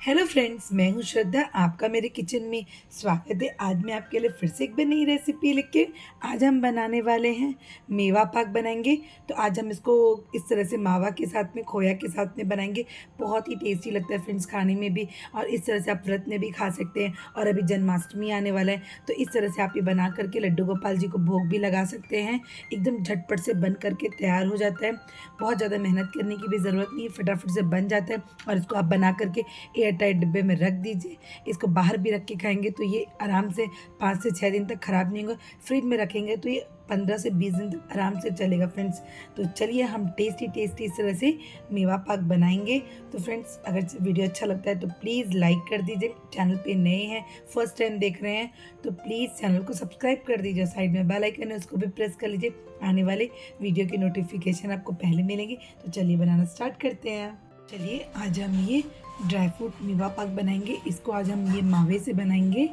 Hello friends, मैं हूं श्रद्धा। आपका मेरे किचन में स्वागत है। आज मैं आपके लिए फिर से एक नई रेसिपी लेके आज हम बनाने वाले हैं मेवा पाक बनाएंगे। तो आज हम इसको इस तरह से मावा के साथ में, खोया के साथ में बनाएंगे। बहुत ही टेस्टी लगता है फ्रेंड्स खाने में भी, और इस तरह से आप व्रत में भी खा सकते हैं। और अभी जन्माष्टमी आने वाला है, तो इस तरह से आप ये बना करके लड्डू गोपाल जी को भोग भी लगा सकते हैं। एकदम झटपट से बन करके तैयार हो जाता है। बहुत ज़्यादा मेहनत करने की भी ज़रूरत नहीं है, फटाफट से बन जाता है। और इसको आप बना करके एयर टाइट डिब्बे में रख दीजिए। इसको बाहर भी रख के खाएंगे तो ये आराम से 5 से 6 दिन तक ख़राब नहीं होगा। फ्रिज में रखेंगे तो ये 15 से 20 दिन तक आराम से चलेगा फ्रेंड्स। तो चलिए हम टेस्टी टेस्टी इस तरह से मेवा पाक बनाएंगे। तो फ्रेंड्स, अगर वीडियो अच्छा लगता है तो प्लीज़ लाइक कर दीजिए। चैनल पे नए हैं, फर्स्ट टाइम देख रहे हैं तो प्लीज़ चैनल को सब्सक्राइब कर दीजिए। साइड में बेल आइकन है, उसको भी प्रेस कर लीजिए। आने वाले वीडियो की नोटिफिकेशन आपको पहले मिलेगी। तो चलिए बनाना स्टार्ट करते हैं। चलिए आज हम ये ड्राई फ्रूट मेवा पाक बनाएंगे। इसको आज हम ये मावे से बनाएंगे।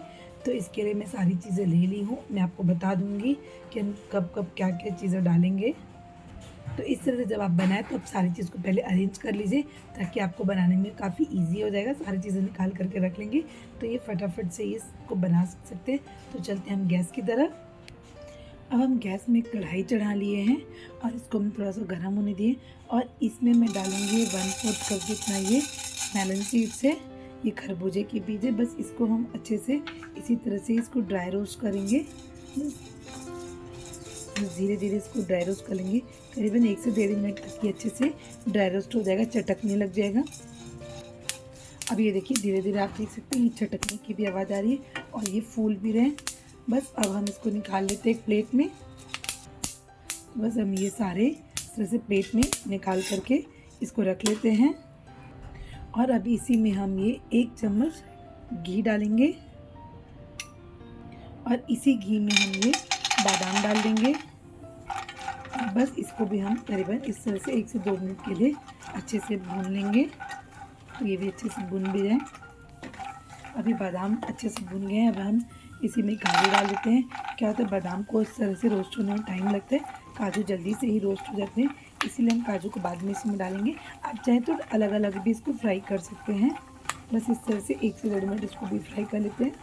तो इसके लिए मैं सारी चीज़ें ले ली हूँ। मैं आपको बता दूँगी कि हम कब कब क्या क्या चीज़ें डालेंगे। तो इस तरह से जब आप बनाएं तो आप सारी चीज़ को पहले अरेंज कर लीजिए, ताकि आपको बनाने में काफ़ी इजी हो जाएगा। सारी चीज़ें निकाल करके रख लेंगे तो ये फटाफट से इसको बना सकते हैं। तो चलते हैं हम गैस की तरफ। अब हम गैस में कढ़ाई चढ़ा लिए हैं और इसको हम थोड़ा सा गर्म होने दिए। और इसमें मैं डालूँगी 1/4 कप जितना ये मेलन सीड्स है, ये खरबूजे के बीज है। बस इसको हम अच्छे से इसी तरह से इसको ड्राई रोस्ट करेंगे। बस धीरे धीरे इसको ड्राई रोस्ट कर लेंगे। करीबन 1 से 1.5 मिनट तक ये अच्छे से ड्राई रोस्ट हो जाएगा, चटकने लग जाएगा। अब ये देखिए धीरे धीरे आप देख सकते हैं ये चटकने की भी आवाज़ आ रही है और ये फूल भी रहे। बस अब हम इसको निकाल लेते हैं एक प्लेट में। बस हम ये सारे इस तरह से प्लेट में निकाल करके इसको रख लेते हैं। और अभी इसी में हम ये 1 चम्मच घी डालेंगे और इसी घी में हम ये बादाम डाल देंगे। बस इसको भी हम करीबन इस तरह से 1 से 2 मिनट के लिए अच्छे से भून लेंगे। तो ये भी अच्छे से भून भी जाए। अभी बादाम अच्छे से भून गए हैं। अब हम इसी में काजू डाल देते हैं। क्या होता है, बादाम को इस तरह से रोस्ट होने में टाइम लगता है, काजू जल्दी से ही रोस्ट हो जाते हैं, इसीलिए हम काजू को बाद में इसमें डालेंगे। आप चाहें तो अलग अलग भी इसको फ्राई कर सकते हैं। बस इस तरह से 1 से 1.5 मिनट इसको भी फ्राई कर लेते हैं।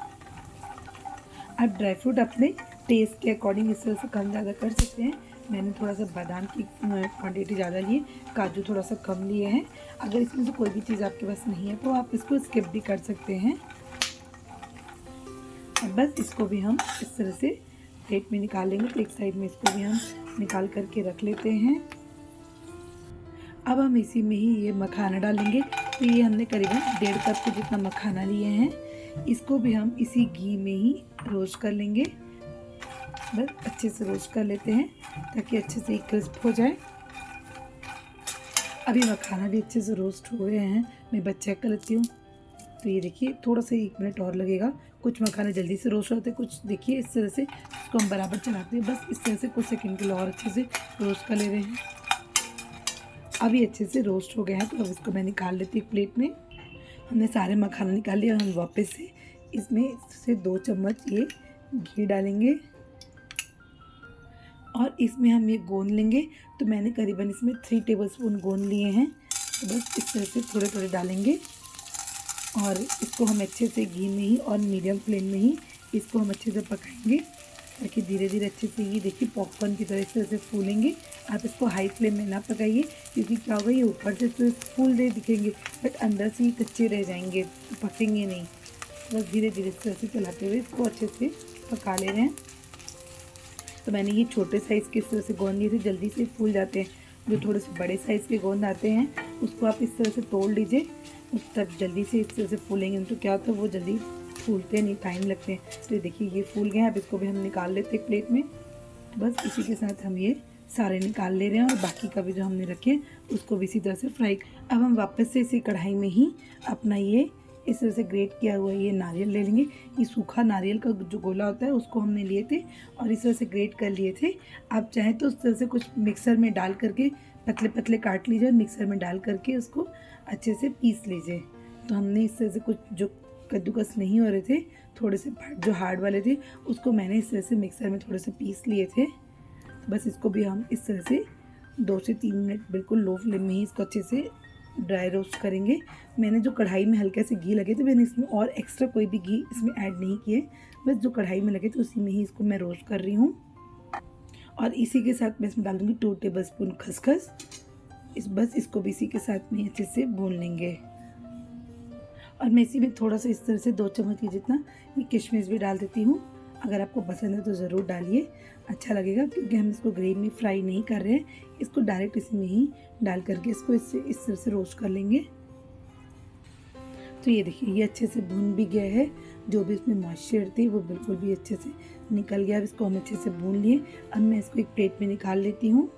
आप ड्राई फ्रूट अपने टेस्ट के अकॉर्डिंग इस तरह से कम ज़्यादा कर सकते हैं। मैंने थोड़ा सा बादाम की क्वांटिटी ज़्यादा ली है, काजू थोड़ा सा कम लिए हैं। अगर इसमें से कोई भी चीज़ आपके पास नहीं है तो आप इसको स्किप भी कर सकते हैं। और बस इसको भी हम इस तरह से प्लेट में निकाल लेंगे। तो एक साइड में इसको भी हम निकाल करके रख लेते हैं। अब हम इसी में ही ये मखाना डालेंगे। तो ये हमने करीबन 1.5 कप के जितना मखाना लिए हैं। इसको भी हम इसी घी में ही रोस्ट कर लेंगे। बस अच्छे से रोस्ट कर लेते हैं ताकि अच्छे से क्रिस्प हो जाए। अभी मखाना भी अच्छे से रोस्ट हो गए हैं। मैं बस चेक कर लेती हूँ। तो ये देखिए थोड़ा सा 1 मिनट और लगेगा। कुछ मखाने जल्दी से रोस्ट होते हैं, कुछ देखिए इस तरह से इसको हम बराबर चलाते हैं। बस इस तरह से कुछ सेकंड के लिए और अच्छे से रोस्ट कर ले रहे हैं। अभी अच्छे से रोस्ट हो गया है तो अब इसको मैं निकाल लेती हूँ प्लेट में। हमने सारे मखाना निकाल लिया। हम वापस से इसमें से 2 चम्मच ये घी डालेंगे और इसमें हम ये गोंद लेंगे। तो मैंने करीबन इसमें 3 टेबलस्पून गोंद लिए हैं। तो बस इस तरह से थोड़े थोड़े डालेंगे और इसको हम अच्छे से घी में ही और मीडियम फ्लेम में ही इसको हम अच्छे से पकाएंगे, ताकि धीरे धीरे अच्छे से ये देखिए पॉपकॉर्न की तरह इस तरह से फूलेंगे। आप इसको हाई फ्लेम में ना पकाइए, क्योंकि क्या होगा, ये ऊपर से तो फूल दे दिखेंगे बट अंदर से ही कच्चे रह जाएंगे, पकेंगे नहीं। बस धीरे धीरे इस तरह से चलाते हुए इसको अच्छे से पका ले रहे हैं। तो मैंने ये छोटे साइज़ के इस तरह से गोंद लिए थे, जल्दी से फूल जाते हैं। जो थोड़े से बड़े साइज़ के गोंद आते हैं उसको आप इस तरह से तोड़ लीजिए, तब जल्दी से इस तरह से फूलेंगे। तो क्या होता है, वो जल्दी फूलते नहीं, टाइम लगते हैं। तो ये देखिए ये फूल गए हैं। अब इसको भी हम निकाल लेते हैं प्लेट में। तो बस इसी के साथ हम ये सारे निकाल ले रहे हैं और बाकी का भी जो हमने रखे उसको भी इसी तरह से फ्राई। अब हम वापस से इसी कढ़ाई में ही अपना ये इस तरह से ग्रेट किया हुआ ये नारियल ले लेंगे। ये सूखा नारियल का जो गोला होता है उसको हमने लिए थे और इस तरह से ग्रेट कर लिए थे। आप चाहें तो उस तरह से कुछ मिक्सर में डाल करके पतले पतले काट लीजिए और मिक्सर में डाल करके उसको अच्छे से पीस लीजिए। तो हमने इस तरह से कुछ जो कद्दूकस नहीं हो रहे थे, थोड़े से जो हार्ड वाले थे, उसको मैंने इस तरह से मिक्सर में थोड़े से पीस लिए थे। तो बस इसको भी हम इस तरह से 2 से 3 मिनट बिल्कुल लो फ्लेम में ही इसको अच्छे से ड्राई रोस्ट करेंगे। मैंने जो कढ़ाई में हल्के से घी लगे थे, मैंने इसमें और एक्स्ट्रा कोई भी घी इसमें ऐड नहीं किए, बस जो कढ़ाई में लगे थे उसी में ही इसको मैं रोस्ट कर रही हूँ। और इसी के साथ मैं इसमें डाल दूँगी 2 टेबलस्पून खसखस। बस इसको भी इसी के साथ में अच्छे से भून लेंगे। और मैं इसी में थोड़ा सा इस तरह से 2 चम्मच की जितना ये किशमिश भी डाल देती हूँ। अगर आपको पसंद है तो ज़रूर डालिए, अच्छा लगेगा, क्योंकि हम इसको ग्रेवी में फ्राई नहीं कर रहे हैं, इसको डायरेक्ट इसी में ही डाल करके इसको इस तरह से रोस्ट कर लेंगे। तो ये देखिए ये अच्छे से भून भी गया है, जो भी इसमें मॉइस्चर थी वो बिल्कुल भी अच्छे से निकल गया। अब इसको हम अच्छे से भून लिए। अब मैं इसको एक प्लेट में निकाल लेती हूँ।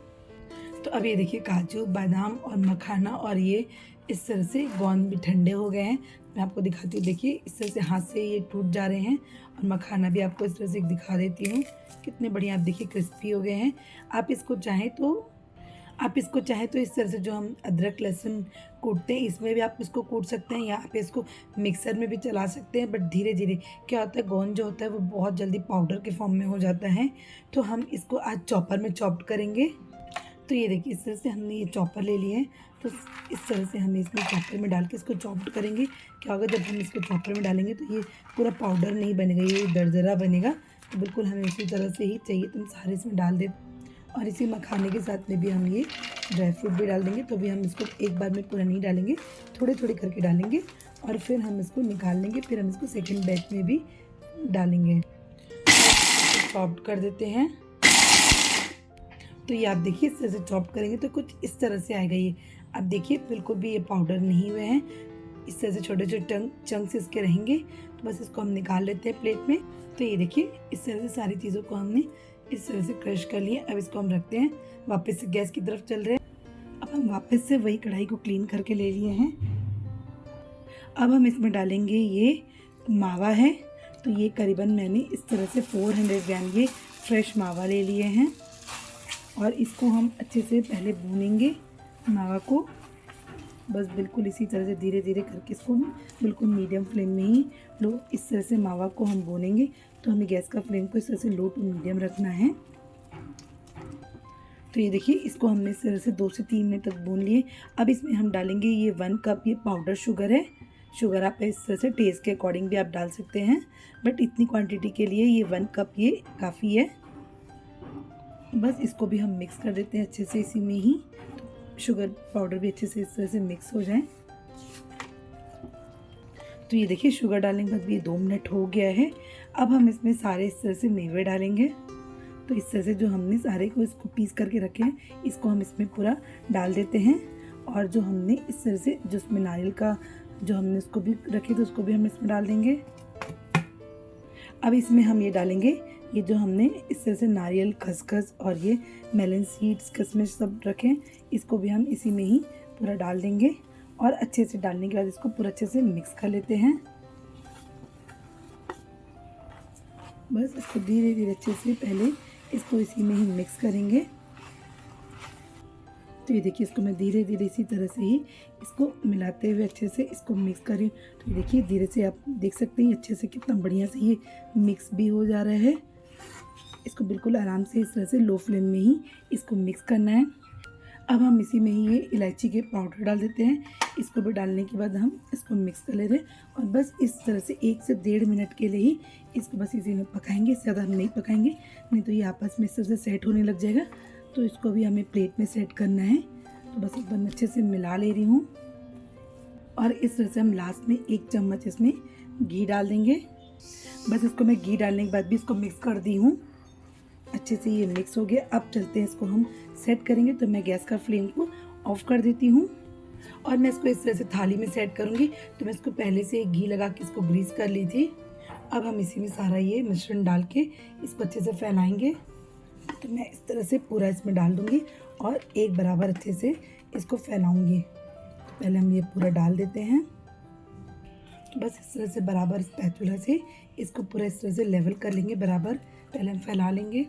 तो अब ये देखिए काजू, बादाम और मखाना और ये इस तरह से गोंद भी ठंडे हो गए हैं। मैं आपको दिखाती हूँ, देखिए इस तरह से हाथ से ये टूट जा रहे हैं। और मखाना भी आपको इस तरह से दिखा देती हूँ, कितने बढ़िया आप देखिए क्रिस्पी हो गए हैं। आप इसको चाहें तो इस तरह से जो हम अदरक लहसुन कूटते हैं इसमें भी आप इसको कूट सकते हैं, या आप इसको मिक्सर में भी चला सकते हैं। बट धीरे धीरे क्या होता है, गोंद जो होता है वो बहुत जल्दी पाउडर के फॉर्म में हो जाता है। तो हम इसको आज चॉपर में चॉप्ड करेंगे। तो ये देखिए इस तरह से हमने ये चॉपर ले लिए हैं, तो इस तरह से हम इसमें चॉपर में डाल के इसको चॉप्ड करेंगे। क्या होगा, जब हम इसको चॉपर में डालेंगे तो ये पूरा पाउडर नहीं बनेगा, ये दरदरा बनेगा। तो बिल्कुल हमें इसी तरह से ही चाहिए, तो हम सारे इसमें डाल दें। और इसी मखाने के साथ में भी हम ये ड्राई फ्रूट भी डाल देंगे। तो भी हम इसको एक बार में पूरा नहीं डालेंगे, थोड़े थोड़े करके डालेंगे और फिर हम इसको निकाल लेंगे। फिर हम इसको सेकेंड बैच में भी डालेंगे, चॉप्ड कर देते हैं। तो ये आप देखिए इस तरह से चॉप करेंगे तो कुछ इस तरह से आएगा। ये आप देखिए बिल्कुल भी ये पाउडर नहीं हुए हैं, इस तरह से छोटे छोटे चंक्स इसके रहेंगे। तो बस इसको हम निकाल लेते हैं प्लेट में। तो ये देखिए इस तरह से सारी चीज़ों को हमने इस तरह से क्रश कर लिए। अब इसको हम रखते हैं, वापस से गैस की तरफ चल रहे हैं। अब हम वापस से वही कढ़ाई को क्लीन करके ले लिए हैं। अब हम इसमें डालेंगे ये मावा है। तो ये करीबन मैंने इस तरह से 400 ग्राम ये फ्रेश मावा ले लिए हैं। और इसको हम अच्छे से पहले भूनेंगे मावा को, बस बिल्कुल इसी तरह से धीरे धीरे करके इसको बिल्कुल मीडियम फ्लेम में ही इस तरह से मावा को हम भूनेंगे। तो हमें गैस का फ्लेम को इस तरह से लो टू मीडियम रखना है। तो ये देखिए इसको हमने इस तरह से 2 से 3 मिनट तक भून लिए। अब इसमें हम डालेंगे ये 1 कप ये पाउडर शुगर है। शुगर आप इस तरह से टेस्ट के अकॉर्डिंग भी आप डाल सकते हैं, बट इतनी क्वांटिटी के लिए ये 1 कप ये काफ़ी है। बस इसको भी हम मिक्स कर देते हैं अच्छे से इसी में ही, शुगर पाउडर भी अच्छे से इस तरह से मिक्स हो जाए। तो ये देखिए शुगर डालने के बाद भी 2 मिनट हो गया है। अब हम इसमें सारे इस तरह से मेवे डालेंगे। तो इस तरह से जो हमने सारे को इसको पीस करके रखे हैं इसको हम इसमें पूरा डाल देते हैं। और जो हमने इस तरह से जो इसमें नारियल का जो हमने उसको भी रखे तो उसको भी हम इसमें डाल देंगे। अब इसमें हम ये डालेंगे ये जो हमने इस तरह से नारियल, खसखस और ये मेलन सीड्स, किशमिश सब रखे, इसको भी हम इसी में ही पूरा डाल देंगे। और अच्छे से डालने के बाद इसको पूरा अच्छे से मिक्स कर लेते हैं। बस इसको धीरे धीरे अच्छे से पहले इसको इसी में ही मिक्स करेंगे। तो ये देखिए इसको मैं धीरे धीरे इसी तरह से ही इसको मिलाते हुए अच्छे से इसको मिक्स करें। तो ये देखिए धीरे से आप देख सकते हैं अच्छे से कितना बढ़िया से ये मिक्स भी हो जा रहा है। इसको बिल्कुल आराम से इस तरह से लो फ्लेम में ही इसको मिक्स करना है। अब हम इसी में ही ये इलायची के पाउडर डाल देते हैं। इसको भी डालने के बाद हम इसको मिक्स कर लेते हैं और बस इस तरह से 1 से 1.5 मिनट के लिए ही इसको बस इसी में पकाएंगे। इससे ज़्यादा हम नहीं पकाएंगे, नहीं तो ये आपस में इस तरह से सेट होने लग जाएगा। तो इसको भी हमें प्लेट में सेट करना है। तो बस एक बार अच्छे से मिला ले रही हूँ। और इस तरह से हम लास्ट में 1 चम्मच इसमें घी डाल देंगे। बस इसको मैं घी डालने के बाद भी इसको मिक्स कर दी हूँ। अच्छे से ये मिक्स हो गया। अब चलते हैं इसको हम सेट करेंगे। तो मैं गैस का फ्लेम को ऑफ कर देती हूँ और मैं इसको इस तरह से थाली में सेट करूँगी। तो मैं इसको पहले से घी लगा के इसको ग्रीस कर ली थी। अब हम इसी में सारा ये मिश्रण डाल के इसको अच्छे से फैलाएंगे। तो मैं इस तरह से पूरा इसमें डाल दूँगी और एक बराबर अच्छे से इसको फैलाऊँगी। तो पहले हम ये पूरा डाल देते हैं। तो बस इस तरह से बराबर स्पैचुला से इसको पूरा इस तरह से लेवल कर लेंगे, बराबर पहले हम फैला लेंगे।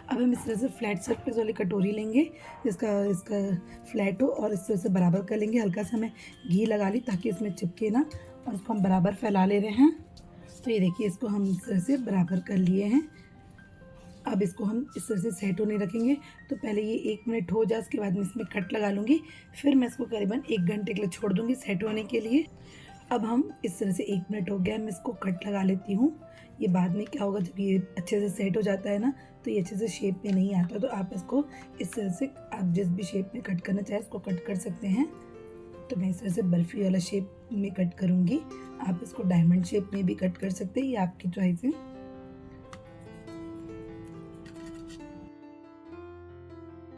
अब हम इस तरह से फ्लैट सरफेस वाली कटोरी लेंगे इसका फ्लैट हो और इस तरह से बराबर कर लेंगे। हल्का सा मैं घी लगा ली ताकि इसमें चिपके ना, और इसको हम बराबर फैला ले रहे हैं। तो ये देखिए इसको हम इस तरह से बराबर कर लिए हैं। अब इसको हम इस तरह से सेट होने रखेंगे। तो पहले ये 1 मिनट हो जाए, उसके बाद मैं इसमें कट लगा लूँगी। फिर मैं इसको करीबन 1 घंटे के लिए छोड़ दूँगी सेट होने के लिए। अब हम इस तरह से 1 मिनट हो गया, मैं इसको कट लगा लेती हूँ। ये बाद में क्या होगा, जब ये अच्छे से सेट हो जाता है ना, तो ये अच्छे से शेप में नहीं आता। तो आप इसको इस तरह से आप जिस भी शेप में कट करना चाहें इसको कट कर सकते हैं। तो मैं इस तरह से बर्फ़ी वाला शेप में कट करूँगी। आप इसको डायमंड शेप में भी कट कर सकते हैं, ये आपकी चॉइस है।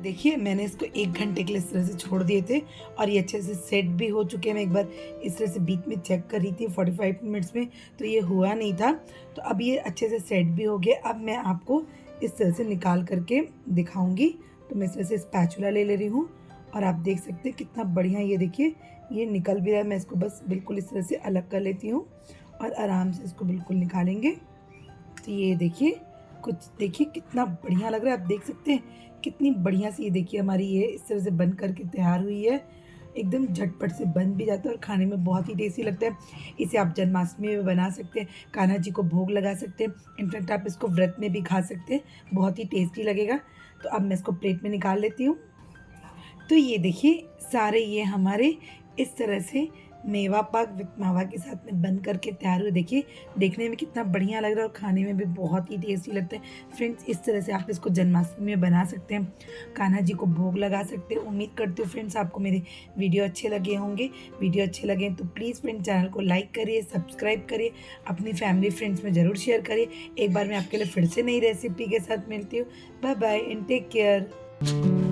देखिए मैंने इसको 1 घंटे के लिए इस तरह से छोड़ दिए थे और ये अच्छे से सेट भी हो चुके हैं। मैं एक बार इस तरह से बीच में चेक कर रही थी 45 मिनट्स में, तो ये हुआ नहीं था। तो अब ये अच्छे से सेट भी हो गए। अब मैं आपको इस तरह से निकाल करके दिखाऊँगी। तो मैं इस तरह से स्पैचुला ले रही हूँ और आप देख सकते हैं कितना बढ़िया ये देखिए ये निकल भी रहा है। मैं इसको बस बिल्कुल इस तरह से अलग कर लेती हूँ और आराम से इसको बिल्कुल निकालेंगे। तो ये देखिए कुछ देखिए कितना बढ़िया लग रहा है। आप देख सकते हैं कितनी बढ़िया सी ये देखिए हमारी ये इस तरह से बन करके तैयार हुई है। एकदम झटपट से बन भी जाता है और खाने में बहुत ही टेस्टी लगता है। इसे आप जन्माष्टमी में बना सकते हैं, कान्हा जी को भोग लगा सकते हैं। इनफैक्ट आप इसको व्रत में भी खा सकते हैं, बहुत ही टेस्टी लगेगा। तो अब मैं इसको प्लेट में निकाल लेती हूँ। तो ये देखिए सारे ये हमारे इस तरह से मेवा पाक विथ मावा के साथ में बन करके तैयार हुए। देखिए देखने में कितना बढ़िया लग रहा है और खाने में भी बहुत ही टेस्टी लगता है। फ्रेंड्स इस तरह से आप इसको जन्माष्टमी में बना सकते हैं, कान्हा जी को भोग लगा सकते हैं। उम्मीद करती हूँ फ्रेंड्स आपको मेरे वीडियो अच्छे लगे होंगे। वीडियो अच्छे लगे तो प्लीज़ फ्रेंड्स चैनल को लाइक करिए, सब्सक्राइब करिए, अपनी फैमिली फ्रेंड्स में ज़रूर शेयर करिए। एक बार मैं आपके लिए फिर से नई रेसिपी के साथ मिलती हूँ। Bye bye and take care.